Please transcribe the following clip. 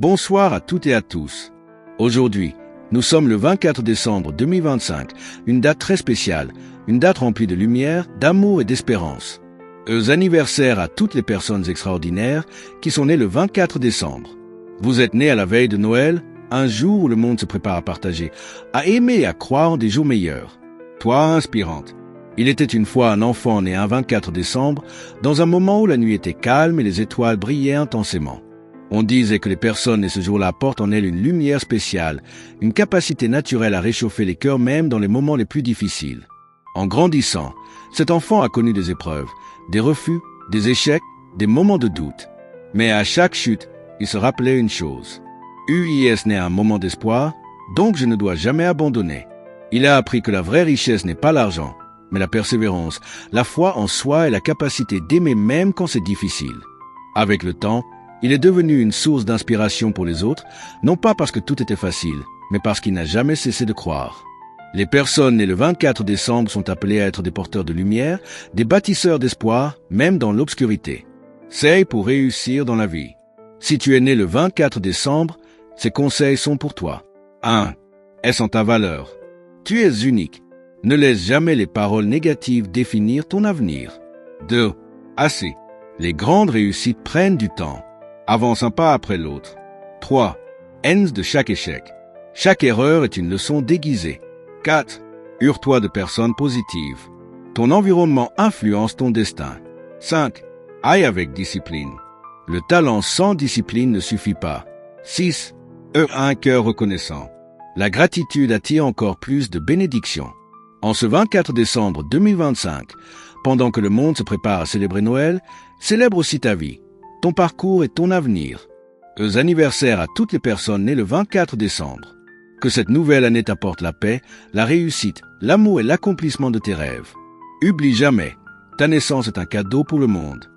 Bonsoir à toutes et à tous. Aujourd'hui, nous sommes le 24 décembre 2025, une date très spéciale, une date remplie de lumière, d'amour et d'espérance. Heureux anniversaire à toutes les personnes extraordinaires qui sont nées le 24 décembre. Vous êtes nés à la veille de Noël, un jour où le monde se prépare à partager, à aimer et à croire en des jours meilleurs. Toi, inspirante. Il était une fois un enfant né un 24 décembre, dans un moment où la nuit était calme et les étoiles brillaient intensément. On disait que les personnes nées ce jour-là portent en elles une lumière spéciale, une capacité naturelle à réchauffer les cœurs même dans les moments les plus difficiles. En grandissant, cet enfant a connu des épreuves, des refus, des échecs, des moments de doute. Mais à chaque chute, il se rappelait une chose. UIS naît à un moment d'espoir, donc je ne dois jamais abandonner. Il a appris que la vraie richesse n'est pas l'argent, mais la persévérance, la foi en soi et la capacité d'aimer même quand c'est difficile. Avec le temps, il est devenu une source d'inspiration pour les autres, non pas parce que tout était facile, mais parce qu'il n'a jamais cessé de croire. Les personnes nées le 24 décembre sont appelées à être des porteurs de lumière, des bâtisseurs d'espoir, même dans l'obscurité. C'est pour réussir dans la vie. Si tu es né le 24 décembre, ces conseils sont pour toi. 1. Aie en ta valeur. Tu es unique. Ne laisse jamais les paroles négatives définir ton avenir. 2. Assez. Les grandes réussites prennent du temps. Avance un pas après l'autre. 3. Haine de chaque échec. Chaque erreur est une leçon déguisée. 4. Hure-toi de personnes positives. Ton environnement influence ton destin. 5. Aille avec discipline. Le talent sans discipline ne suffit pas. 6. Un cœur reconnaissant. La gratitude attire encore plus de bénédictions. En ce 24 décembre 2025, pendant que le monde se prépare à célébrer Noël, célèbre aussi ta vie, ton parcours et ton avenir. Heureux anniversaire à toutes les personnes nées le 24 décembre. Que cette nouvelle année t'apporte la paix, la réussite, l'amour et l'accomplissement de tes rêves. Oublie jamais, ta naissance est un cadeau pour le monde.